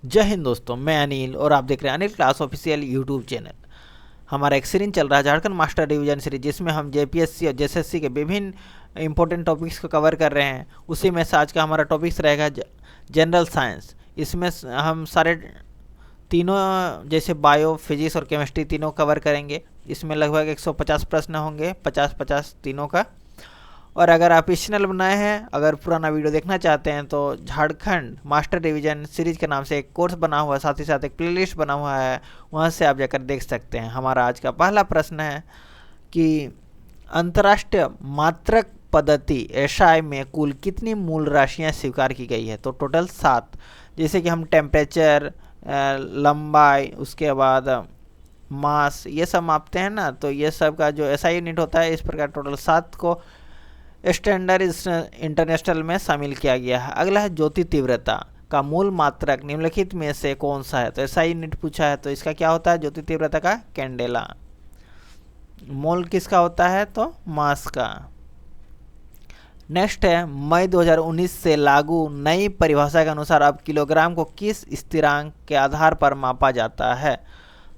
जय हिंद दोस्तों, मैं अनिल और आप देख रहे हैं Anil class official YouTube channel. हमारा एक सीरीज चल रहा है झारखंड मास्टर डिवीजन सीरीज, जिसमें हम जेपीएससी और जेएसएससी के विभिन्न इंपॉर्टेंट टॉपिक्स को कवर कर रहे हैं। उसी में से आज का हमारा टॉपिक्स रहेगा जनरल साइंस। इसमें हम सारे तीनों जैसे बायो, फिजिक्स और केमिस्ट्री तीनों कवर करेंगे। इसमें लगभग 150 प्रश्न होंगे, 50-50 तीनों का। और अगर आप इस चैनल बनाए हैं, अगर पुराना वीडियो देखना चाहते हैं तो झारखंड मास्टर डिवीजन सीरीज के नाम से एक कोर्स बना हुआ है, साथ ही साथ एक प्लेलिस्ट बना हुआ है, वहां से आप जाकर देख सकते हैं। हमारा आज का पहला प्रश्न है कि अंतर्राष्ट्रीय मात्रक पद्धति एसआई में कुल कितनी मूल राशियां स्वीकार की गई है? तो टोटल 7। जैसे कि हम टेम्परेचर, लंबाई, उसके बाद मास, ये सब मापते हैं ना, तो ये सब का जो एसआई यूनिट होता है, इस प्रकार टोटल 7 को स्टैंडर्ड इंटरनेशनल में शामिल किया गया है। अगला है ज्योति तीव्रता का मूल मात्रक निम्नलिखित में से कौन सा है? तो ऐसा यूनिट पूछा है, तो इसका क्या होता है? ज्योति तीव्रता का कैंडेला। मोल किसका होता है? तो मास का। नेक्स्ट है मई 2019 से लागू नई परिभाषा के अनुसार अब किलोग्राम को किस स्थिरांक के आधार पर मापा जाता है?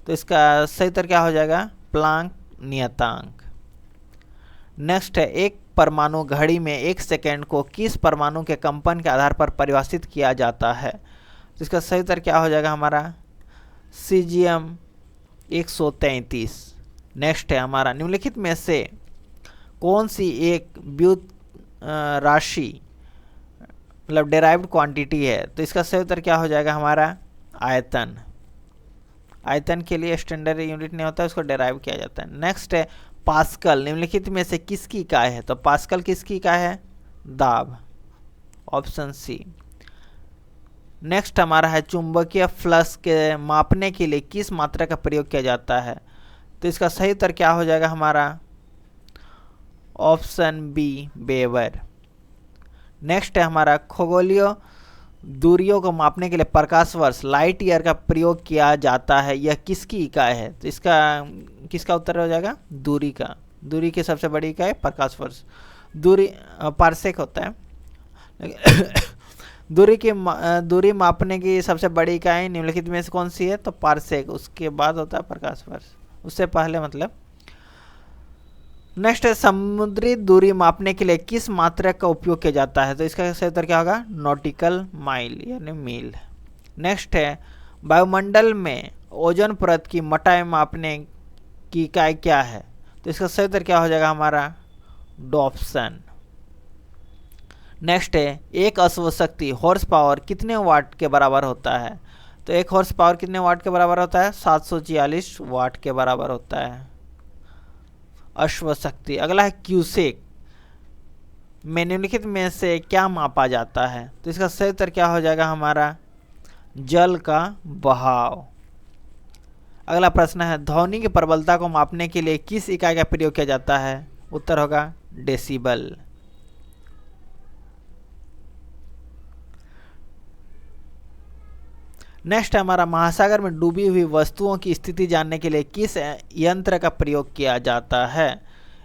तो इसका सही उत्तर क्या हो जाएगा? प्लांक नियतांक। नेक्स्ट है एक परमाणु घड़ी में 1 सेकेंड को किस परमाणु के कंपन के आधार पर परिभाषित किया जाता है? तो इसका सही उत्तर क्या हो जाएगा हमारा? सीजियम 133। नेक्स्ट है हमारा निम्नलिखित में से कौन सी एक व्युत राशि मतलब डेराइव्ड क्वांटिटी है? तो इसका सही उत्तर क्या हो जाएगा हमारा? आयतन। आयतन के लिए स्टैंडर्ड यूनिट नहीं होता है, उसको डेराइव किया जाता है। नेक्स्ट है पास्कल निम्नलिखित में से किसकी इकाई है? तो पास्कल किसकी इकाई है? दाब, ऑप्शन सी। नेक्स्ट हमारा है चुंबकीय फ्लक्स के मापने के लिए किस मात्रा का प्रयोग किया जाता है? तो इसका सही उत्तर क्या हो जाएगा हमारा? Option B, weber. नेक्स्ट है हमारा खगोलीय दूरियों को मापने के लिए प्रकाश वर्ष लाइट ईयर का प्रयोग किया जाता है, यह किसकी इकाई है? तो इसका किसका उत्तर हो जाएगा? दूरी का। दूरी की सबसे बड़ी इकाई प्रकाश वर्ष। दूरी पारसेक होता है। दूरी मापने की सबसे बड़ी इकाई निम्नलिखित में से कौन सी है? तो पारसेक। उसके बाद होता है प्रकाश वर्ष, उससे पहले मतलब। नेक्स्ट है समुद्री दूरी मापने के लिए किस मात्रक का उपयोग किया जाता है? तो इसका सही उत्तर क्या होगा? नॉटिकल माइल यानी मील। नेक्स्ट है वायुमंडल में ओजोन परत की मोटाई मापने की इकाई क्या है? तो इसका सही उत्तर क्या हो जाएगा हमारा? डॉप्सन। नेक्स्ट है एक अश्व शक्ति हॉर्स पावर कितने वाट के बराबर होता है? तो एक हॉर्स पावर कितने वाट के बराबर होता है? 746 वाट के बराबर होता है अश्व शक्ति। अगला है क्यूसेक में निम्नलिखित में से क्या मापा जाता है? तो इसका सही उत्तर क्या हो जाएगा हमारा? जल का बहाव। अगला प्रश्न है ध्वनि की प्रबलता को मापने के लिए किस इकाई का प्रयोग किया जाता है? उत्तर होगा डेसिबल। नेक्स्ट हमारा महासागर में डूबी हुई वस्तुओं की स्थिति जानने के लिए किस यंत्र का प्रयोग किया जाता है?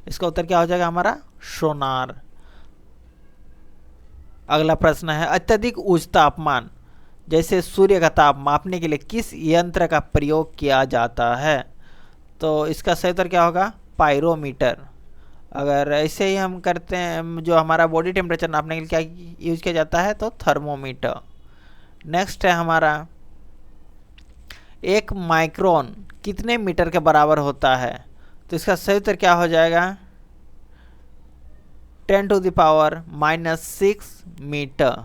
इसका उत्तर क्या हो जाएगा हमारा? सोनार। अगला प्रश्न है अत्यधिक उच्च तापमान जैसे सूर्य का ताप मापने के लिए किस यंत्र का प्रयोग किया जाता है? तो इसका सही उत्तर क्या होगा? पायरोमीटर। अगर ऐसे ही हम करते हैं, जो हमारा बॉडी टेम्परेचर नापने के लिए क्या यूज किया जाता है? तो थर्मोमीटर। नेक्स्ट है हमारा एक माइक्रोन कितने मीटर के बराबर होता है? तो इसका सही उत्तर क्या हो जाएगा? 10⁻⁻6 मीटर।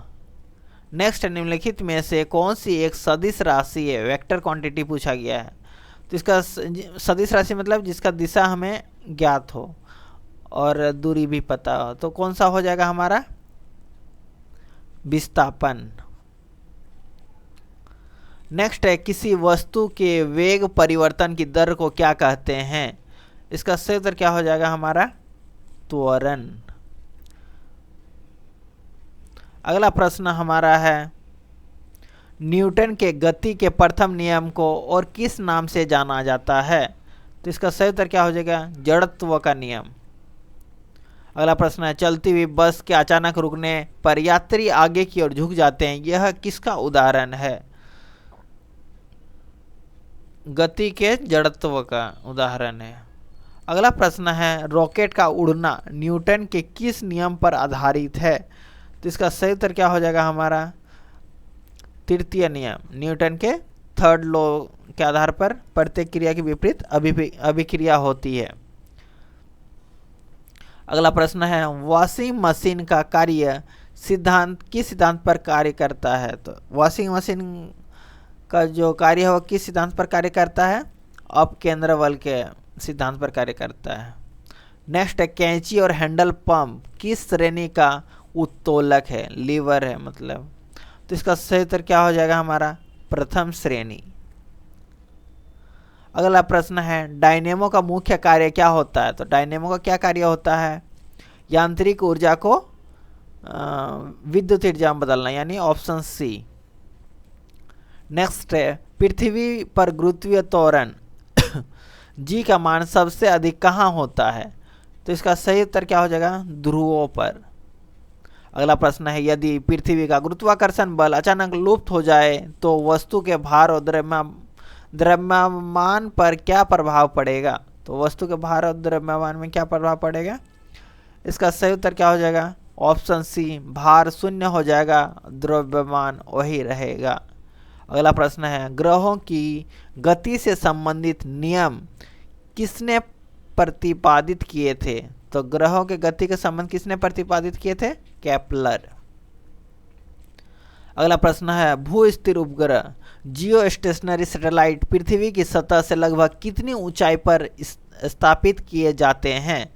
नेक्स्ट निम्नलिखित में से कौन सी एक सदिश राशि है? वेक्टर क्वांटिटी पूछा गया है। तो इसका सदिश राशि मतलब जिसका दिशा हमें ज्ञात हो और दूरी भी पता हो, तो कौन सा हो जाएगा हमारा? विस्थापन। नेक्स्ट है किसी वस्तु के वेग परिवर्तन की दर को क्या कहते हैं? इसका सही उत्तर क्या हो जाएगा हमारा? त्वरण। अगला प्रश्न हमारा है न्यूटन के गति के प्रथम नियम को और किस नाम से जाना जाता है? तो इसका सही उत्तर क्या हो जाएगा? जड़त्व का नियम। अगला प्रश्न है चलती हुई बस के अचानक रुकने पर यात्री आगे की ओर झुक जाते हैं, यह किसका उदाहरण है? गति के जड़त्व का उदाहरण है। अगला प्रश्न है, रॉकेट का उड़ना न्यूटन के किस नियम पर आधारित है? तो इसका सही उत्तर क्या हो जाएगा हमारा? तृतीय नियम, न्यूटन के थर्ड लॉ के आधार पर प्रत्येक क्रिया के विपरीत अभिक्रिया होती है। अगला प्रश्न है, वॉशिंग मशीन का कार्य सिद्धांत किस सिद्धांत पर कार्य करता है? तो वॉशिंग मशीन का जो कार्य है वो किस सिद्धांत पर कार्य करता है? अपकेंद्र बल के सिद्धांत पर कार्य करता है। नेक्स्ट है, कैंची और हैंडल पंप किस श्रेणी का उत्तोलक है? लीवर है मतलब। तो इसका सही उत्तर क्या हो जाएगा हमारा? प्रथम श्रेणी। अगला प्रश्न है, डायनेमो का मुख्य कार्य क्या होता है? तो डायनेमो का क्या कार्य होता है? यांत्रिक ऊर्जा को विद्युत ऊर्जा में बदलना, यानी ऑप्शन सी। नेक्स्ट है, पृथ्वी पर गुरुत्वीय त्वरण जी का मान सबसे अधिक कहाँ होता है? तो इसका सही उत्तर क्या हो जाएगा? ध्रुवों पर। अगला प्रश्न है, यदि पृथ्वी का गुरुत्वाकर्षण बल अचानक लुप्त हो जाए तो वस्तु के भार और द्रव्यमान पर क्या प्रभाव पड़ेगा? तो वस्तु के भार और द्रव्यमान में क्या प्रभाव पड़ेगा? इसका सही उत्तर क्या हो जाएगा? ऑप्शन सी, भार शून्य हो जाएगा, द्रव्यमान वही रहेगा। अगला प्रश्न है, ग्रहों की गति से संबंधित नियम किसने प्रतिपादित किए थे? तो ग्रहों के गति के संबंध किसने प्रतिपादित किए थे? केपलर। अगला प्रश्न है, भू स्थिर उपग्रह जियो स्टेशनरी सैटेलाइट पृथ्वी की सतह से लगभग कितनी ऊंचाई पर स्थापित किए जाते हैं?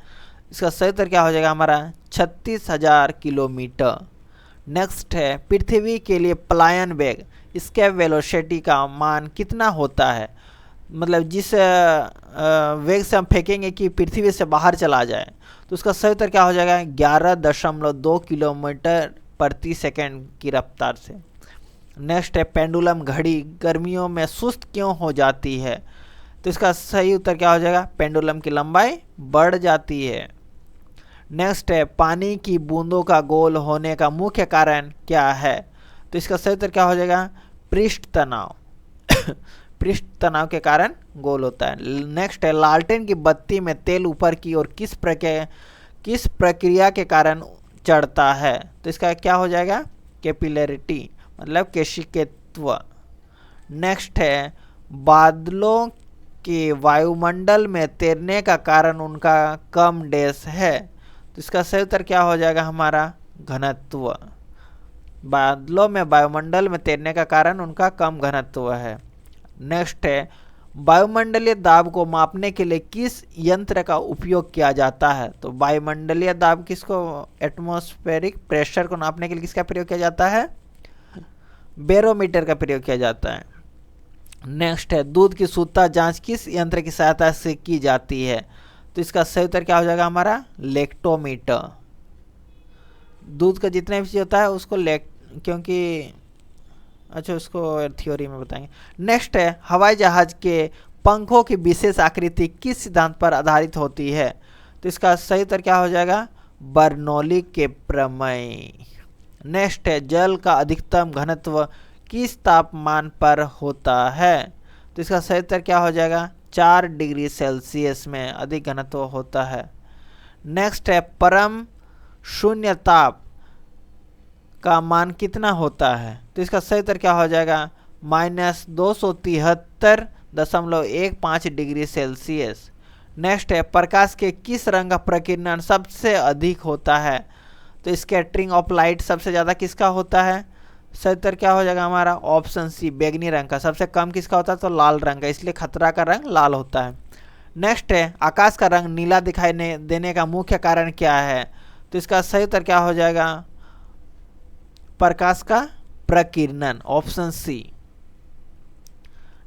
इसका सही उत्तर क्या हो जाएगा हमारा? 36,000 किलोमीटर। नेक्स्ट है, पृथ्वी के लिए पलायन वेग एस्केप वेलोसिटी का मान कितना होता है? मतलब जिस वेग से हम फेंकेंगे कि पृथ्वी से बाहर चला जाए, तो उसका सही उत्तर क्या हो जाएगा? 11.2 किलोमीटर प्रति सेकंड की रफ्तार से। नेक्स्ट है, पेंडुलम घड़ी गर्मियों में सुस्त क्यों हो जाती है? तो इसका सही उत्तर क्या हो जाएगा? पेंडुलम की लंबाई बढ़ जाती है। नेक्स्ट है, पानी की बूंदों का गोल होने का मुख्य कारण क्या है? तो इसका सही उत्तर क्या हो जाएगा? पृष्ठ तनाव पृष्ठ तनाव के कारण गोल होता है। नेक्स्ट है, लालटेन की बत्ती में तेल ऊपर की ओर किस प्रक्रिया के कारण चढ़ता है? तो इसका क्या हो जाएगा? कैपिलरिटी मतलब केशिकत्व। नेक्स्ट है, बादलों के वायुमंडल में तैरने का कारण उनका कम डैश है। तो इसका सही उत्तर क्या हो जाएगा हमारा? घनत्व। बादलों में वायुमंडल में तैरने का कारण उनका कम घनत्व है। नेक्स्ट है, वायुमंडलीय दाब को मापने के लिए किस यंत्र का उपयोग किया जाता है? तो वायुमंडलीय दाब किसको, एटमॉस्फेरिक प्रेशर को नापने के लिए किसका प्रयोग किया जाता है? बैरोमीटर का प्रयोग किया जाता है। नेक्स्ट है, दूध की शुद्धता जांच किस यंत्र की सहायता से की जाती है? तो इसका सही उत्तर क्या हो जाएगा हमारा? लेक्टोमीटर। दूध का जितना भी चीज होता है उसको क्योंकि अच्छा उसको थ्योरी में बताएंगे। नेक्स्ट है, हवाई जहाज के पंखों की विशेष आकृति किस सिद्धांत पर आधारित होती है? तो इसका सही उत्तर क्या हो जाएगा? बर्नौली के प्रमेय। नेक्स्ट है, जल का अधिकतम घनत्व किस तापमान पर होता है? तो इसका सही उत्तर क्या हो जाएगा? 4 डिग्री सेल्सियस में अधिक घनत्व होता है। नेक्स्ट है, परम शून्य ताप का मान कितना होता है? तो इसका सही उत्तर क्या हो जाएगा? -273.15 डिग्री सेल्सियस। नेक्स्ट है, प्रकाश के किस रंग का प्रकीर्णन सबसे अधिक होता है? तो स्कैटरिंग ऑफ लाइट सबसे ज़्यादा किसका होता है? सही उत्तर क्या हो जाएगा हमारा? ऑप्शन सी, बैगनी रंग का। सबसे कम किसका होता है? तो लाल रंग का, इसलिए खतरा का रंग लाल होता है। नेक्स्ट है, आकाश का रंग नीला दिखाई देने का मुख्य कारण क्या है? तो इसका सही उत्तर क्या हो जाएगा? प्रकाश का प्रकीर्णन, ऑप्शन सी।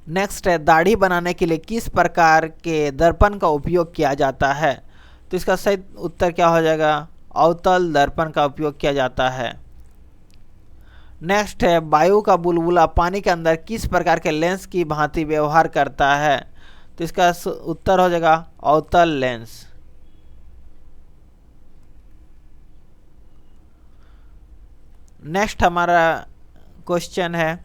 नेक्स्ट है, दाढ़ी बनाने के लिए किस प्रकार के दर्पण का उपयोग किया जाता है? तो इसका सही उत्तर क्या हो जाएगा? अवतल दर्पण का उपयोग किया जाता है। नेक्स्ट है, वायु का बुलबुला पानी के अंदर किस प्रकार के लेंस की भांति व्यवहार करता है? तो इसका उत्तर हो जाएगा अवतल लेंस। नेक्स्ट हमारा क्वेश्चन है,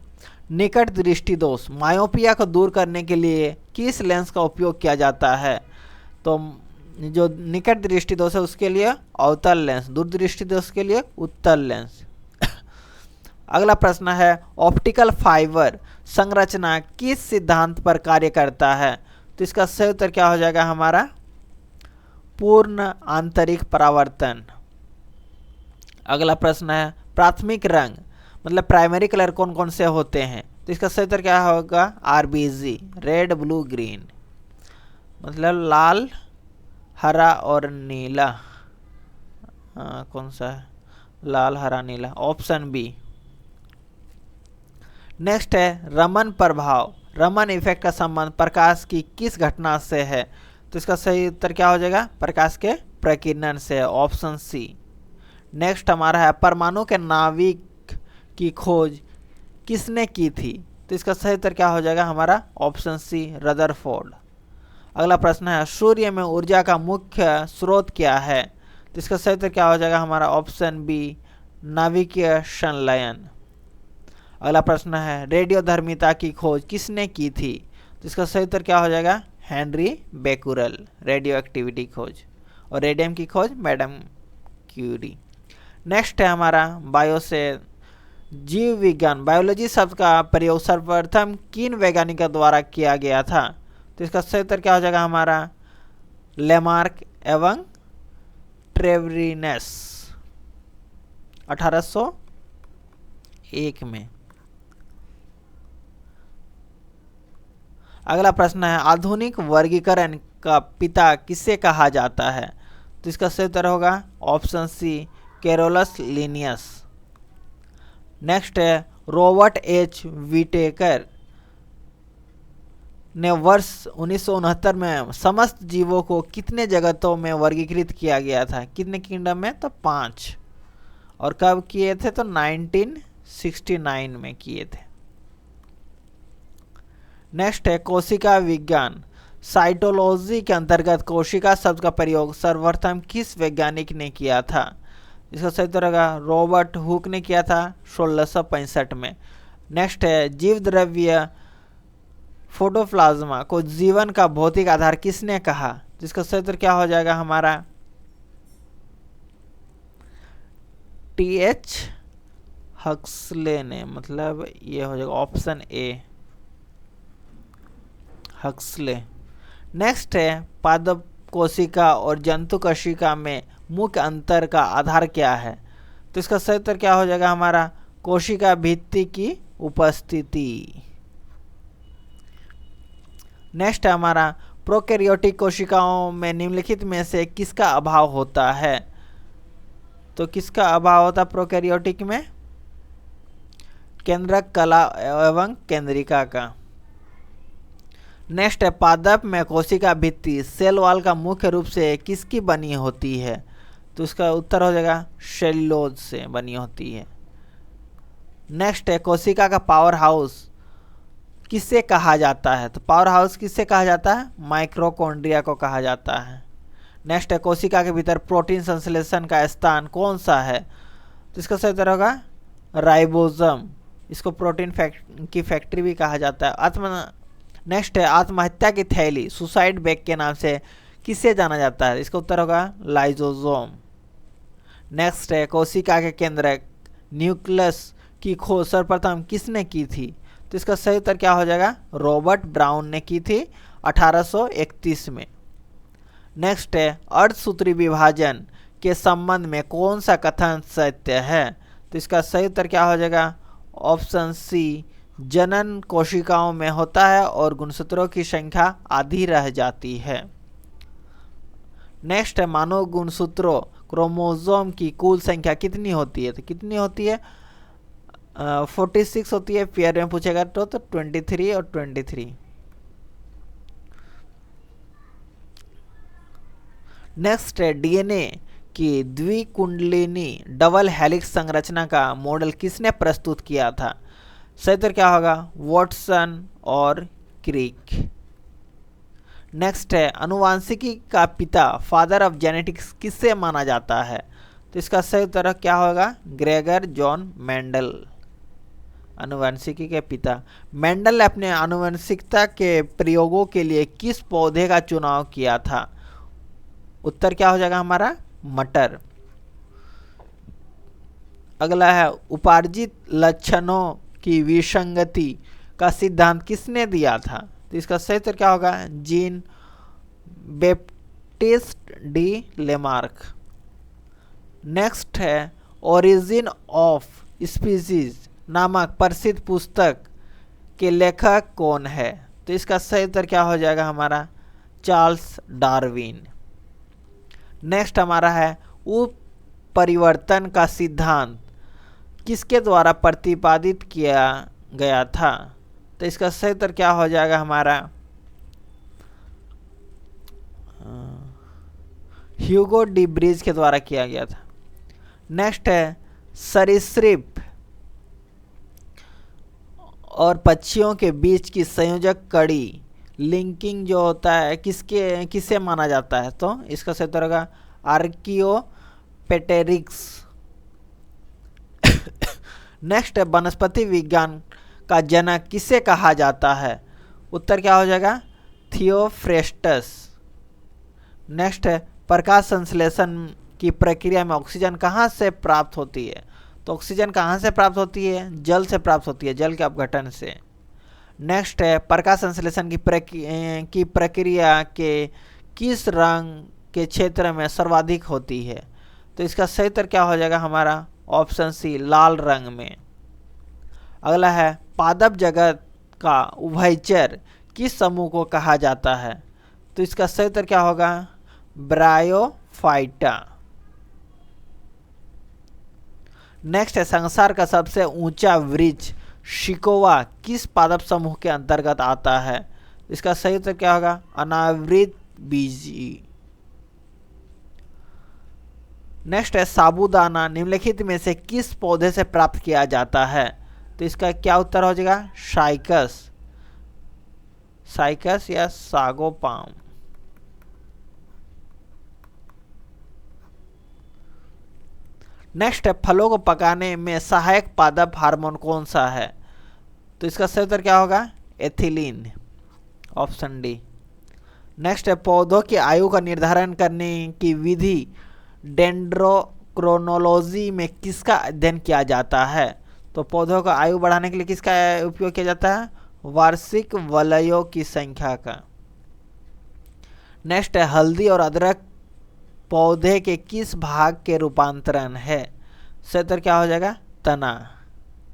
निकट दृष्टि दोष मायोपिया को दूर करने के लिए किस लेंस का उपयोग किया जाता है? तो जो निकट दृष्टि दोष है उसके लिए अवतल लेंस, दूर दृष्टि दोष के लिए उत्तल लेंस। अगला प्रश्न है ऑप्टिकल फाइबर संरचना किस सिद्धांत पर कार्य करता है? तो इसका सही उत्तर क्या हो जाएगा हमारा? पूर्ण आंतरिक परावर्तन। अगला प्रश्न है प्राथमिक रंग मतलब प्राइमरी कलर कौन कौन से होते हैं? तो इसका सही उत्तर क्या होगा? आरबीजी, रेड ब्लू ग्रीन, मतलब लाल हरा और नीला। कौन सा है? लाल हरा नीला, ऑप्शन बी। नेक्स्ट है रमन प्रभाव, रमन इफेक्ट का संबंध प्रकाश की किस घटना से है? तो इसका सही उत्तर क्या हो जाएगा? प्रकाश के प्रकीर्णन से, ऑप्शन सी। नेक्स्ट हमारा है परमाणु के नाभिक की खोज किसने की थी? तो इसका सही उत्तर क्या हो जाएगा हमारा? Option C, Rutherford. अगला प्रश्न है सूर्य में ऊर्जा का मुख्य स्रोत क्या है? तो इसका सही उत्तर क्या हो जाएगा हमारा? ऑप्शन बी, नाभिकीय संलयन। अगला प्रश्न है रेडियोधर्मिता की खोज किसने की थी? तो इसका सही उत्तर क्या हो जाएगा? हेनरी बेकुरल, रेडियो एक्टिविटी खोज, और रेडियम की खोज मैडम क्यूरी। नेक्स्ट है हमारा बायो से जीव विज्ञान, बायोलॉजी शब्द का प्रयोग सर्वप्रथम किन वैज्ञानिकों द्वारा किया गया था? तो इसका सही उत्तर क्या हो जाएगा हमारा? लेमार्क एवं ट्रेवरिनस, 1801 में। अगला प्रश्न है आधुनिक वर्गीकरण का पिता किसे कहा जाता है? तो इसका सही उत्तर होगा option C, Carolus Linnaeus. Next है रॉबर्ट एच विटेकर ने वर्ष 1969 में समस्त जीवों को कितने जगतों में वर्गीकृत किया गया था? कितने किंगडम में? तो 5। और कब किए थे? तो 1969 में किए थे। नेक्स्ट है कोशिका विज्ञान, साइटोलॉजी के अंतर्गत कोशिका शब्द का प्रयोग सर्वप्रथम किस वैज्ञानिक ने किया था? इसका सही उत्तर होगा रॉबर्ट हुक ने किया था 1665 में। नेक्स्ट है जीव द्रव्य फोटोप्लाज्मा को जीवन का भौतिक आधार किसने कहा? जिसका सही उत्तर क्या हो जाएगा हमारा? टीएच हक्सले ने, मतलब ये हो जाएगा ऑप्शन ए, हक्सले। नेक्स्ट है पादप कोशिका और जंतु कोशिका में मुख्य अंतर का आधार क्या है? तो इसका सही उत्तर क्या हो जाएगा हमारा? कोशिका भित्ति की उपस्थिति। नेक्स्ट है हमारा प्रोकैरियोटिक कोशिकाओं में निम्नलिखित में से किसका अभाव होता है? तो किसका अभाव होता है प्रोकैरियोटिक में? केंद्रक कला एवं केंद्रिका का। नेक्स्ट है पादप में कोशिका भित्ति सेल वॉल का मुख्य रूप से किसकी बनी होती है? तो इसका उत्तर हो जाएगा सेल्यूलोज से बनी होती है। नेक्स्ट है कोशिका का पावर हाउस किससे कहा जाता है? तो पावर हाउस किससे कहा जाता है? माइक्रोकॉन्ड्रिया को कहा जाता है। नेक्स्ट है कोशिका के भीतर प्रोटीन संश्लेषण का स्थान कौन सा है? तो इसका सही उत्तर होगा राइबोसोम, इसको प्रोटीन की फैक्ट्री भी कहा जाता है। नेक्स्ट है आत्महत्या की थैली सुसाइड बैग के नाम से किसे जाना जाता है? इसका उत्तर होगा लाइसोसोम। नेक्स्ट है कोशिका के केंद्रक न्यूक्लियस की खोज सर्वप्रथम किसने की थी? तो इसका सही उत्तर क्या हो जाएगा? रॉबर्ट ब्राउन ने की थी 1831 में। नेक्स्ट है अर्धसूत्री विभाजन के संबंध में कौन सा कथन सत्य है? तो इसका सही उत्तर क्या हो जाएगा? ऑप्शन सी, जनन कोशिकाओं में होता है और गुणसूत्रों की संख्या आधी रह जाती है। नेक्स्ट है मानव गुणसूत्रों क्रोमोसोम की कुल संख्या कितनी होती है? तो कितनी होती है? 46 होती है। पेयर में पूछेगा तो 23 और 23। नेक्स्ट है डीएनए की द्विकुंडलिनी डबल हेलिक्स संरचना का मॉडल किसने प्रस्तुत किया था? सही उत्तर क्या होगा? वॉटसन और क्रिक। नेक्स्ट है अनुवांशिकी का पिता फादर ऑफ जेनेटिक्स किससे माना जाता है? तो इसका सही उत्तर क्या होगा? Gregor John Mendel. आनुवंशिकी के पिता। मेंडल ने अपने आनुवंशिकता के प्रयोगों के लिए किस पौधे का चुनाव किया था? उत्तर क्या हो जाएगा हमारा? मटर। अगला है, उपार्जित लक्षणों की विसंगति का सिद्धांत किसने दिया था? तो इसका सही उत्तर क्या होगा? Jean Baptiste D Lamarck. Next है, ओरिजिन ऑफ स्पीसीज नामक प्रसिद्ध पुस्तक के लेखक कौन है? तो इसका सही उत्तर क्या हो जाएगा हमारा? Charles Darwin. नेक्स्ट हमारा है, उत्परिवर्तन का सिद्धांत किसके द्वारा प्रतिपादित किया गया था? तो इसका सही उत्तर क्या हो जाएगा हमारा? ह्यूगो डी ब्रिज के द्वारा किया गया था। नेक्स्ट है, सरीसृप और पक्षियों के बीच की संयोजक कड़ी लिंकिंग जो होता है किसे माना जाता है? तो इसका सही उत्तर होगा आर्कियोपेटेरिक्स। नेक्स्ट है, वनस्पति विज्ञान का जनक किसे कहा जाता है? उत्तर क्या हो जाएगा? थियोफ्रेस्टस। नेक्स्ट है, प्रकाश संश्लेषण की प्रक्रिया में ऑक्सीजन कहाँ से प्राप्त होती है? तो ऑक्सीजन कहाँ से प्राप्त होती है? जल से प्राप्त होती है, जल के अपघटन से। नेक्स्ट है, प्रकाश संश्लेषण की प्रक्रिया के किस रंग के क्षेत्र में सर्वाधिक होती है? तो इसका सही उत्तर क्या हो जाएगा हमारा? ऑप्शन सी, लाल रंग में। अगला है, पादप जगत का उभयचर किस समूह को कहा जाता है? तो इसका सही उत्तर क्या होगा? ब्रायोफाइटा। नेक्स्ट है, संसार का सबसे ऊंचा वृक्ष शिकोवा किस पादप समूह के अंतर्गत आता है? इसका सही उत्तर क्या होगा? अनावृत बीजी। नेक्स्ट है, साबूदाना निम्नलिखित में से किस पौधे से प्राप्त किया जाता है? तो इसका क्या उत्तर हो जाएगा? साइकस। साइकस या सागोपाम। नेक्स्ट है, फलों को पकाने में सहायक पादप हार्मोन कौन सा है? तो इसका सही उत्तर क्या होगा? एथिलीन। Option D. नेक्स्ट है, पौधों की आयु का निर्धारण करने की विधि डेंड्रोक्रोनोलॉजी में किसका अध्ययन किया जाता है? तो पौधों का आयु बढ़ाने के लिए किसका उपयोग किया जाता है? वार्षिक वलयों की संख्या का। नेक्स्ट है, हल्दी और अदरक पौधे के किस भाग के रूपांतरण है? सही उत्तर क्या हो जाएगा? तना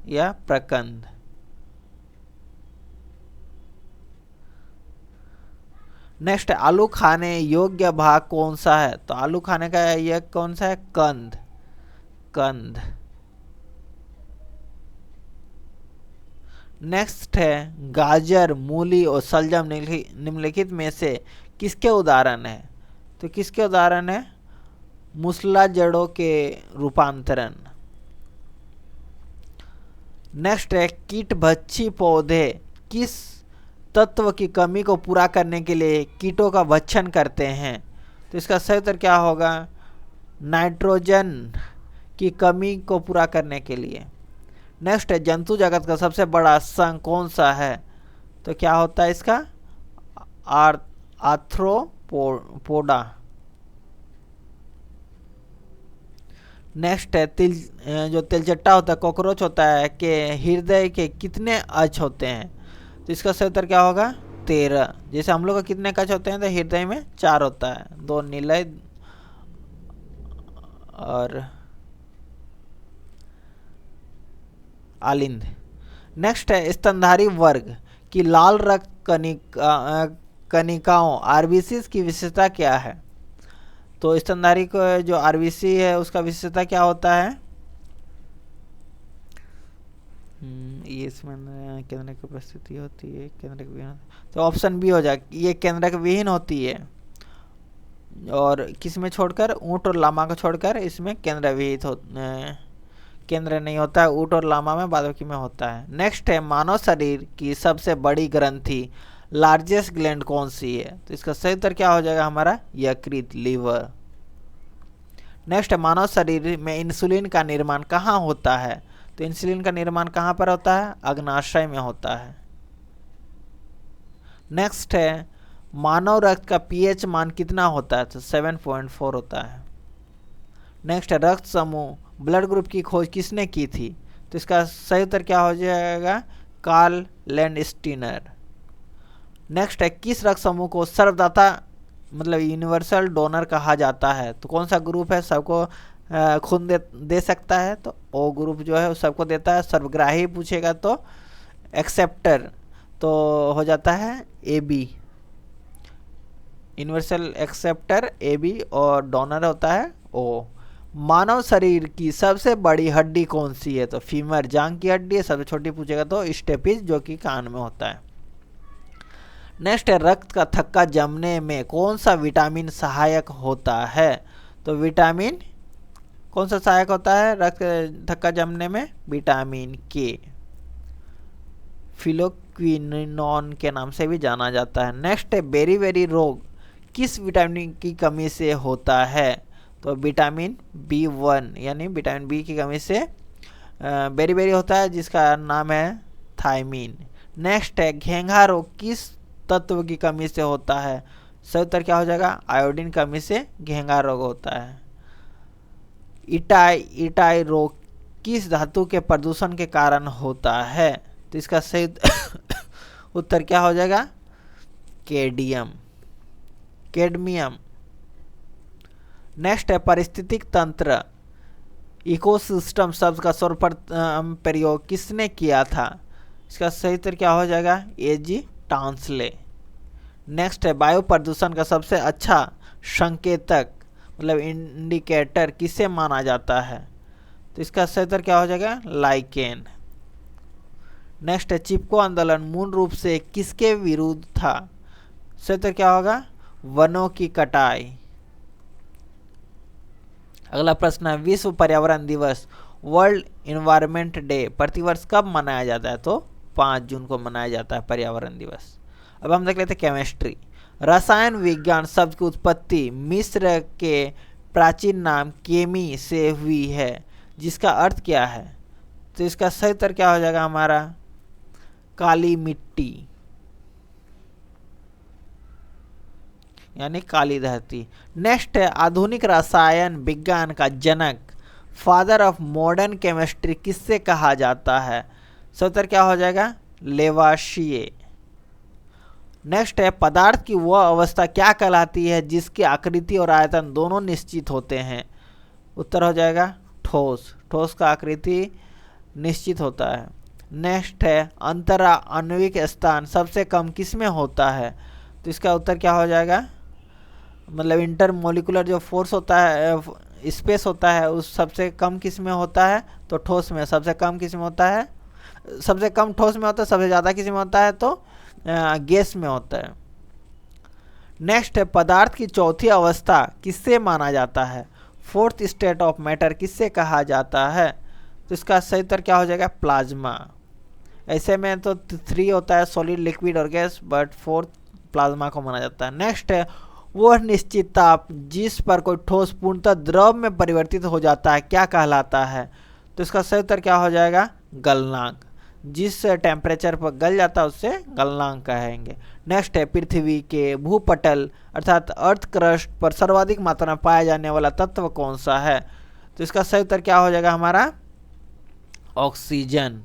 या प्रकंद। नेक्स्ट, आलू खाने योग्य भाग कौन सा है? तो आलू खाने का यह कौन सा है? कंद। कंद। नेक्स्ट है, गाजर, मूली और सलजम निम्नलिखित में से किसके उदाहरण है? तो किसके उदाहरण है? मूसला जड़ों के रूपांतरण। नेक्स्ट है, कीटभक्षी पौधे किस तत्व की कमी को पूरा करने के लिए कीटों का भक्षण करते हैं? तो इसका सही उत्तर क्या होगा? नाइट्रोजन की कमी को पूरा करने के लिए। नेक्स्ट है, जंतु जगत का सबसे बड़ा संघ कौन सा है? तो क्या होता है इसका? आर्थ्रोपोडा। नेक्स्ट है, जो तिलचट्टा होता है, कॉकरोच होता है, के हृदय के कितने अक्ष होते हैं? तो इसका सही उत्तर क्या होगा? 13। जैसे हम लोग का कितने कक्ष होते हैं? तो हृदय में 4 होता है, 2 निलय और आलिंद। नेक्स्ट है, स्तनधारी वर्ग की लाल रक्त कणिकाओं आरबीसी की विशेषता क्या है? तो स्तनधारी को जो आरबीसी है उसका विशेषता क्या होता है? ये इसमें केंद्रक की उपस्थिति होती है, केंद्रक विहीन। तो ऑप्शन बी हो जाए, ये केंद्रक विहीन होती है। और किस में छोड़कर? ऊंट और लामा को छोड़कर इसमें केंद्र विहित केंद्र नहीं होता है। ऊंट और लामा में बादकी में होता है। नेक्स्ट है, मानव शरीर की सबसे बड़ी ग्रंथि लार्जेस्ट ग्लैंड कौन सी है? तो इसका सही उत्तर क्या हो जाएगा हमारा? यकृत, लीवर। नेक्स्ट है, मानव शरीर में इंसुलिन का निर्माण कहाँ होता है? तो इंसुलिन का निर्माण कहाँ पर होता है? अग्नाशय में होता है। नेक्स्ट है, मानव रक्त का पीएच मान कितना होता है? तो 7.4 होता है। नेक्स्ट है, रक्त समूह ब्लड ग्रुप की खोज किसने की थी? तो इसका सही उत्तर क्या हो जाएगा? Karl Landsteiner. नेक्स्ट है, किस रक्त समूह को सर्वदाता मतलब यूनिवर्सल डोनर कहा जाता है? तो कौन सा ग्रुप है सबको खून दे सकता है? तो ओ ग्रुप जो है वो सबको देता है। सर्वग्राही पूछेगा तो एक्सेप्टर तो हो जाता है A B, universal acceptor A B, और डोनर होता है ओ। मानव शरीर की सबसे बड़ी हड्डी कौन सी है? तो फीमर, जांग की हड्डी है। सबसे छोटी पूछेगा तो स्टेपिस, जो कि कान में होता है। नेक्स्ट है, रक्त का थक्का जमने में कौन सा विटामिन सहायक होता है? तो विटामिन कौन सा सहायक होता है रक्त थक्का जमने में? विटामिन के, फिलोक्विनोन के नाम से भी जाना जाता है। नेक्स्ट है, बेरी रोग किस विटामिन की कमी से होता है? तो विटामिन B1 यानी विटामिन बी की कमी से बेरी होता है, जिसका नाम है थायमीन। नेक्स्ट है, घेंघा रोग किस तत्व की कमी से होता है? सही उत्तर क्या हो जाएगा? आयोडीन कमी से घेंघा रोग होता है। इटाई रोग किस धातु के प्रदूषण के कारण होता है? तो इसका सही उत्तर क्या हो जाएगा? कैडमियम। नेक्स्ट है, पारिस्थितिक तंत्र इकोसिस्टम शब्द का सर्वप्रथम प्रयोग किसने किया था? इसका सही उत्तर क्या हो जाएगा? A.G. टांसले। नेक्स्ट है, वायु प्रदूषण का सबसे अच्छा संकेतक मतलब इंडिकेटर किसे माना जाता है? तो इसका सही उत्तर क्या हो जाएगा? लाइकेन। नेक्स्ट है, चिपको आंदोलन मूल रूप से किसके विरुद्ध था? सही उत्तर क्या होगा? वनों की कटाई। अगला प्रश्न है, विश्व पर्यावरण दिवस वर्ल्ड इन्वायरमेंट डे प्रतिवर्ष कब मनाया जाता है? तो 5 जून को मनाया जाता है पर्यावरण दिवस। अब हम देख लेते हैं केमिस्ट्री। रसायन विज्ञान शब्द की उत्पत्ति मिस्र के प्राचीन नाम केमी से हुई है, जिसका अर्थ क्या है? तो इसका सही उत्तर क्या हो जाएगा हमारा? काली मिट्टी यानी काली धरती। नेक्स्ट है, आधुनिक रसायन विज्ञान का जनक फादर ऑफ मॉडर्न केमिस्ट्री किससे कहा जाता है? सही उत्तर क्या हो जाएगा? लेवाशिए। नेक्स्ट है, पदार्थ की वह अवस्था क्या कहलाती है जिसकी आकृति और आयतन दोनों निश्चित होते हैं? उत्तर हो जाएगा ठोस। ठोस का आकृति निश्चित होता है। नेक्स्ट है, अंतरा आणविक स्थान सबसे कम किस में होता है? तो इसका उत्तर क्या हो जाएगा? मतलब इंटरमोलिकुलर जो फोर्स होता है, स्पेस होता है, उस सबसे कम किस में होता है? तो ठोस में। सबसे कम किस में होता है? सबसे कम ठोस में होता है। सबसे ज़्यादा किस में होता है? तो गैस में होता है। नेक्स्ट है, पदार्थ की चौथी अवस्था किससे माना जाता है? फोर्थ स्टेट ऑफ मैटर किससे कहा जाता है? तो इसका सही उत्तर क्या हो जाएगा? प्लाज्मा। ऐसे में तो 3 होता है, सॉलिड, लिक्विड और गैस, बट फोर्थ प्लाज्मा को माना जाता है। नेक्स्ट है, वह निश्चित ताप जिस पर कोई ठोस पूर्णतः द्रव में परिवर्तित हो जाता है क्या कहलाता है? तो इसका सही उत्तर क्या हो जाएगा? गलनांक। जिस टेम्परेचर पर गल जाता है उससे गलनांक कहेंगे। नेक्स्ट है, पृथ्वी के भूपटल अर्थात अर्थ क्रस्ट पर सर्वाधिक मात्रा में पाया जाने वाला तत्व कौन सा है? तो इसका सही उत्तर क्या हो जाएगा हमारा? ऑक्सीजन।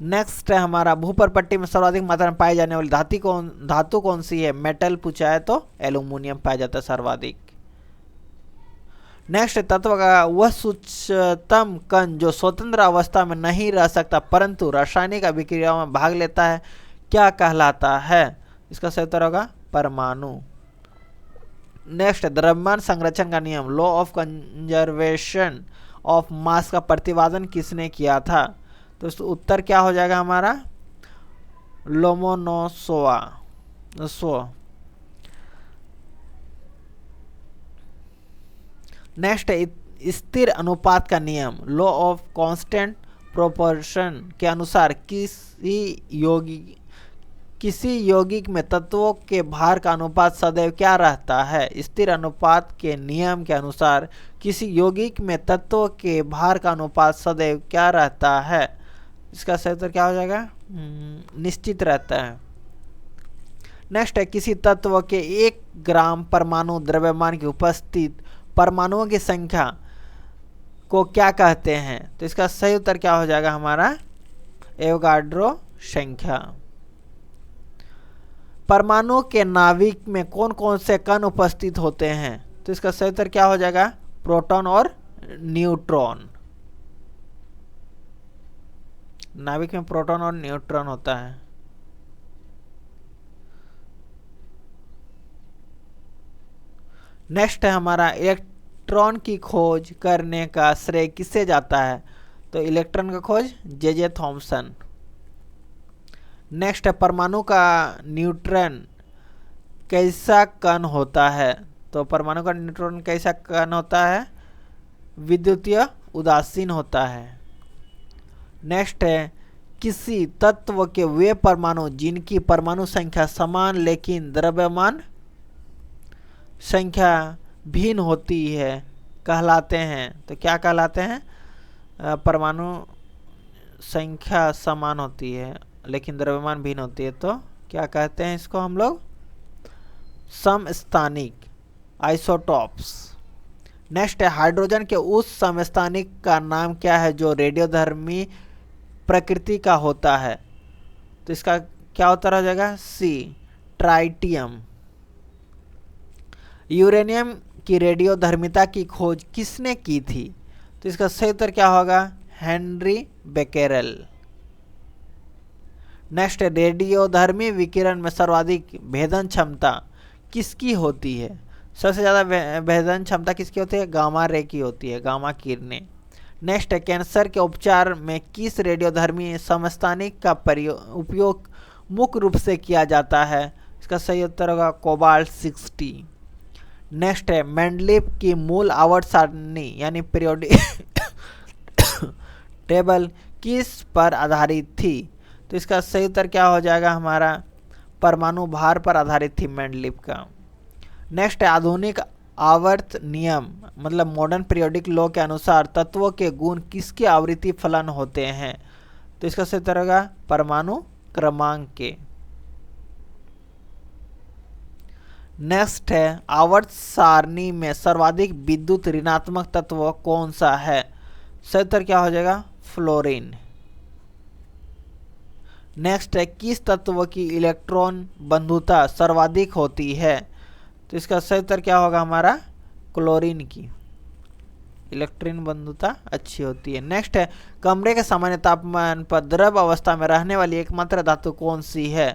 नेक्स्ट है हमारा, भूपर्पट्टी में सर्वाधिक मात्रा में पाई जाने वाली धातु कौन सी है? मेटल पूछा है तो एल्यूमिनियम पाया जाता है सर्वाधिक। नेक्स्ट तत्व का वह सूक्ष्मतम कण जो स्वतंत्र अवस्था में नहीं रह सकता परंतु रासायनिक अभिक्रियाओं में भाग लेता है क्या कहलाता है? इसका सही उत्तर होगा परमाणु। नेक्स्ट, द्रव्यमान संरक्षण का नियम law of conservation of mass का प्रतिपादन किसने किया था? तो उत्तर क्या हो जाएगा हमारा? लोमोनोसोवा। नेक्स्ट है, स्थिर अनुपात का नियम लॉ ऑफ कांस्टेंट प्रोपोर्शन के अनुसार किसी किसी यौगिक में तत्वों के भार का अनुपात सदैव क्या रहता है? स्थिर अनुपात के नियम के अनुसार किसी यौगिक में तत्वों के भार का अनुपात सदैव क्या रहता है? इसका सही उत्तर क्या हो जाएगा? निश्चित रहता है। नेक्स्ट है, किसी तत्व के 1 ग्राम परमाणु द्रव्यमान की उपस्थित परमाणुओं की संख्या को क्या कहते हैं? तो इसका सही उत्तर क्या हो जाएगा हमारा? एवोगाड्रो संख्या। परमाणु के नाभिक में कौन कौन से कण उपस्थित होते हैं? तो इसका सही उत्तर क्या हो जाएगा? प्रोटॉन और न्यूट्रॉन। नाभिक में प्रोटॉन और न्यूट्रॉन होता है। नेक्स्ट है हमारा, इलेक्ट्रॉन की खोज करने का श्रेय किससे जाता है? तो इलेक्ट्रॉन का खोज जे थॉमसन। नेक्स्ट है, परमाणु का न्यूट्रॉन कैसा कण होता है? तो परमाणु का न्यूट्रॉन कैसा कण होता है? विद्युतीय उदासीन होता है। नेक्स्ट है, किसी तत्व के वे परमाणु जिनकी परमाणु संख्या समान लेकिन द्रव्यमान संख्या भिन्न होती है कहलाते हैं? तो क्या कहलाते हैं? परमाणु संख्या समान होती है लेकिन द्रव्यमान भिन्न होती है, तो क्या कहते हैं इसको हम लोग? समस्थानिक, आइसोटॉप्स। नेक्स्ट है, हाइड्रोजन के उस समस्थानिक का नाम क्या है जो रेडियोधर्मी प्रकृति का होता है? तो इसका क्या उत्तर हो जाएगा? सी, ट्राइटियम। यूरेनियम की रेडियोधर्मिता की खोज किसने की थी? तो इसका सही उत्तर क्या होगा? हेनरी बेकेरेल। नेक्स्ट, रेडियोधर्मी विकिरण में सर्वाधिक भेदन क्षमता किसकी होती है? सबसे ज़्यादा भेदन क्षमता किसकी होती है? गामा रे की होती है, गामा किरणें। नेक्स्ट है, कैंसर के उपचार में किस रेडियोधर्मी समस्थानिक का उपयोग मुख्य रूप से किया जाता है? इसका सही उत्तर होगा कोबाल्ट 60। नेक्स्ट है, मेंडलीफ की मूल आवर्त सारणी यानी पीरियोडिक टेबल किस पर आधारित थी? तो इसका सही उत्तर क्या हो जाएगा हमारा? परमाणु भार पर आधारित थी मेंडलीफ का। नेक्स्ट है, आधुनिक आवर्त नियम मतलब मॉडर्न पीरियोडिक लॉ के अनुसार तत्वों के गुण किसके आवृत्ति फलन होते हैं? तो इसका सही उत्तर होगा परमाणु क्रमांक के। नेक्स्ट है, आवर्त सारणी में सर्वाधिक विद्युत ऋणात्मक तत्व कौन सा है? सही उत्तर क्या हो जाएगा? फ्लोरीन। नेक्स्ट है, किस तत्व की इलेक्ट्रॉन बंधुता सर्वाधिक होती है? तो इसका सही उत्तर क्या होगा हमारा? क्लोरीन की इलेक्ट्रॉन बंधुता अच्छी होती है। नेक्स्ट है, कमरे के सामान्य तापमान पर द्रव अवस्था में रहने वाली एकमात्र धातु कौन सी है?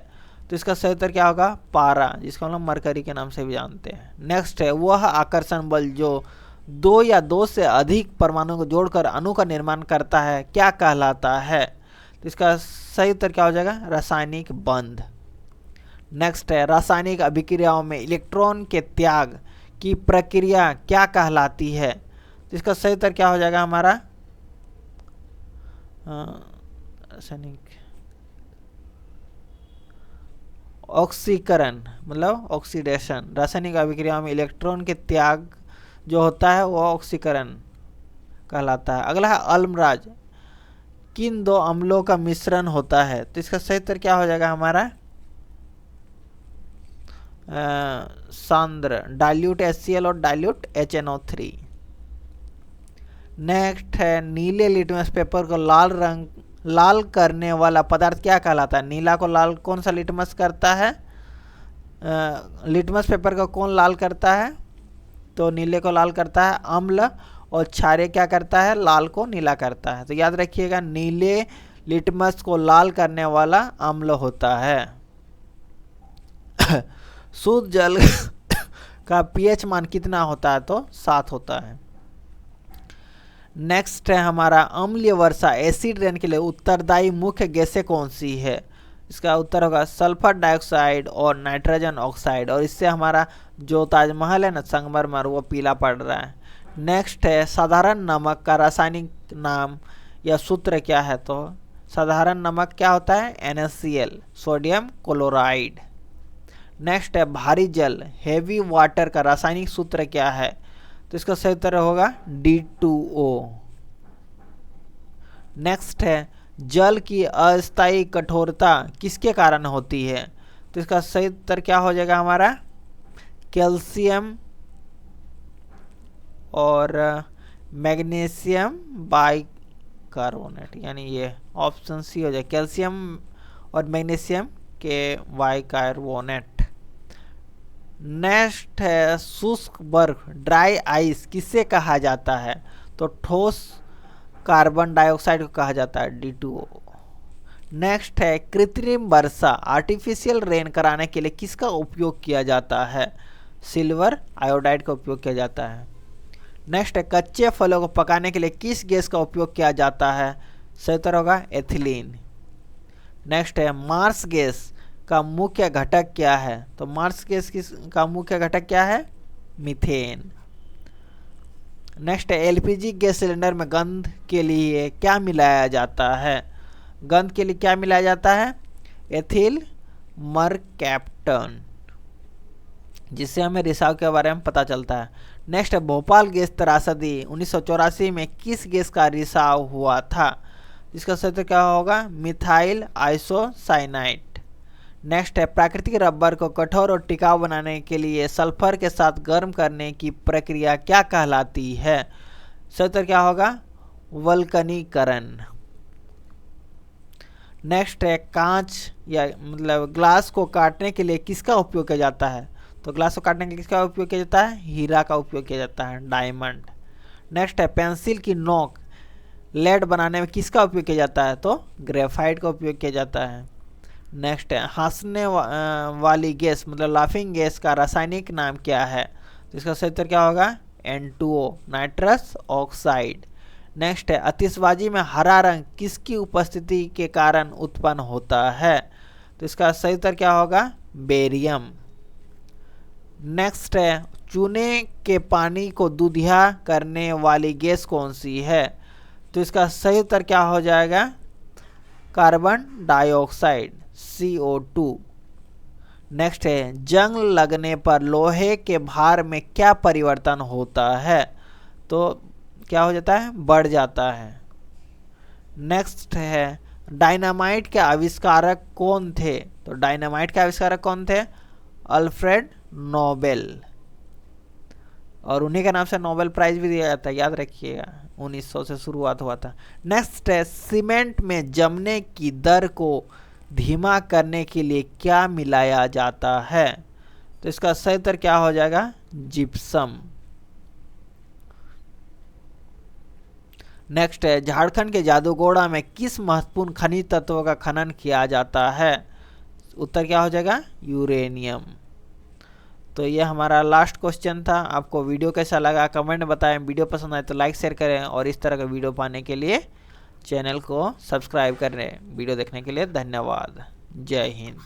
तो इसका सही उत्तर क्या होगा? पारा, जिसको हम लोग मरकरी के नाम से भी जानते हैं। नेक्स्ट है, वह आकर्षण बल जो 2 या 2 से अधिक परमाणु को जोड़कर अणु का निर्माण करता है क्या कहलाता है? तो इसका सही उत्तर क्या हो जाएगा? रासायनिक बंध। नेक्स्ट है, रासायनिक अभिक्रियाओं में इलेक्ट्रॉन के त्याग की प्रक्रिया क्या कहलाती है? तो इसका सही उत्तर क्या हो जाएगा हमारा? रासायनिक ऑक्सीकरण मतलब ऑक्सीडेशन। रासायनिक अभिक्रियाओं में इलेक्ट्रॉन के त्याग जो होता है वो ऑक्सीकरण कहलाता है। अगला है, अम्लराज किन 2 अम्लों का मिश्रण होता है? तो इसका सही उत्तर क्या हो जाएगा हमारा? सांद्र, डाइल्यूट HCl और डाइल्यूट HNO3। नेक्स्ट है, नीले लिटमस पेपर को लाल करने वाला पदार्थ क्या कहलाता है? नीला को लाल कौन सा लिटमस करता है? लिटमस पेपर को कौन लाल करता है? तो नीले को लाल करता है अम्ल, और क्षारीय क्या करता है? लाल को नीला करता है। तो याद रखिएगा, नीले लिटमस को लाल करने वाला अम्ल होता है। शुद्ध जल का pH मान कितना होता है? तो 7 होता है। नेक्स्ट है हमारा, अम्लीय वर्षा एसिड रेन के लिए उत्तरदायी मुख्य गैसें कौन सी है? इसका उत्तर होगा सल्फर डाइऑक्साइड और नाइट्रोजन ऑक्साइड। और इससे हमारा जो ताजमहल है ना संगमरमर, वो पीला पड़ रहा है। नेक्स्ट है, साधारण नमक का रासायनिक नाम या सूत्र क्या है? तो साधारण नमक क्या होता है? NaCl, sodium chloride. नेक्स्ट है भारी जल, हेवी वाटर का रासायनिक सूत्र क्या है? तो इसका सही उत्तर होगा D2O। नेक्स्ट है जल की अस्थायी कठोरता किसके कारण होती है? तो इसका सही उत्तर क्या हो जाएगा हमारा? कैल्शियम और मैग्नीशियम बाइकार्बोनेट, यानी ये ऑप्शन सी हो जाए, कैल्शियम और मैग्नीशियम के बाइकार्बोनेट। नेक्स्ट है शुष्क बर्फ, ड्राई आइस किसे कहा जाता है? तो ठोस कार्बन डाइऑक्साइड को कहा जाता है, D2O। नेक्स्ट है कृत्रिम वर्षा, आर्टिफिशियल रेन कराने के लिए किसका उपयोग किया जाता है? सिल्वर आयोडाइड का उपयोग किया जाता है। नेक्स्ट है कच्चे फलों को पकाने के लिए किस गैस का उपयोग किया जाता है? सही उत्तर होगा एथिलीन। नेक्स्ट है मार्स गैस का मुख्य घटक क्या है? तो मार्स गैस का मुख्य घटक क्या है? मीथेन। नेक्स्ट है LPG गैस सिलेंडर में गंध के लिए क्या मिलाया जाता है? गंध के लिए क्या मिलाया जाता है? एथिल मरकैप्टन, जिससे हमें रिसाव के बारे में पता चलता है। नेक्स्ट है भोपाल गैस त्रासदी 1984 में किस गैस का रिसाव हुआ था? इसका सही क्या होगा? Methyl isocyanide. नेक्स्ट है प्राकृतिक रबर को कठोर और टिकाऊ बनाने के लिए सल्फर के साथ गर्म करने की प्रक्रिया क्या कहलाती है? सही उत्तर क्या होगा? वल्कनीकरण। नेक्स्ट है कांच या मतलब ग्लास को काटने के लिए किसका उपयोग किया जाता है? तो ग्लास को काटने के लिए किसका उपयोग किया जाता है? हीरा का उपयोग किया जाता है, डायमंड। नेक्स्ट है पेंसिल की नोक लेड बनाने में किसका उपयोग किया जाता है? तो ग्रेफाइट का उपयोग किया जाता है। नेक्स्ट है हंसने वाली गैस मतलब लाफिंग गैस का रासायनिक नाम क्या है? तो इसका सही उत्तर क्या होगा? N2O, nitrous oxide. नेक्स्ट है आतिशबाजी में हरा रंग किसकी उपस्थिति के कारण उत्पन्न होता है? तो इसका सही उत्तर क्या होगा? बेरियम। नेक्स्ट है चूने के पानी को दूधिया करने वाली गैस कौन सी है? तो इसका सही उत्तर क्या हो जाएगा? Carbon dioxide, CO2। नेक्स्ट है जंग लगने पर लोहे के भार में क्या परिवर्तन होता है? तो क्या हो जाता है? बढ़ जाता है। नेक्स्ट है डायनामाइट के आविष्कारक कौन थे? तो डायनामाइट के आविष्कारक कौन थे? अल्फ्रेड नोबेल, और उन्हीं के नाम से नोबेल प्राइज भी दिया जाता है, याद रखिएगा। 1900 से शुरुआत हुआ था। नेक्स्ट है सीमेंट में जमने की दर को धीमा करने के लिए क्या मिलाया जाता है? तो इसका सही उत्तर क्या हो जाएगा? जिप्सम। नेक्स्ट है झारखंड के जादूगोड़ा में किस महत्वपूर्ण खनिज तत्व का खनन किया जाता है? उत्तर क्या हो जाएगा? यूरेनियम। तो ये हमारा लास्ट क्वेश्चन था। आपको वीडियो कैसा लगा कमेंट बताएं। वीडियो पसंद आए तो लाइक शेयर करें, और इस तरह का वीडियो पाने के लिए चैनल को सब्सक्राइब करें। वीडियो देखने के लिए धन्यवाद। जय हिंद।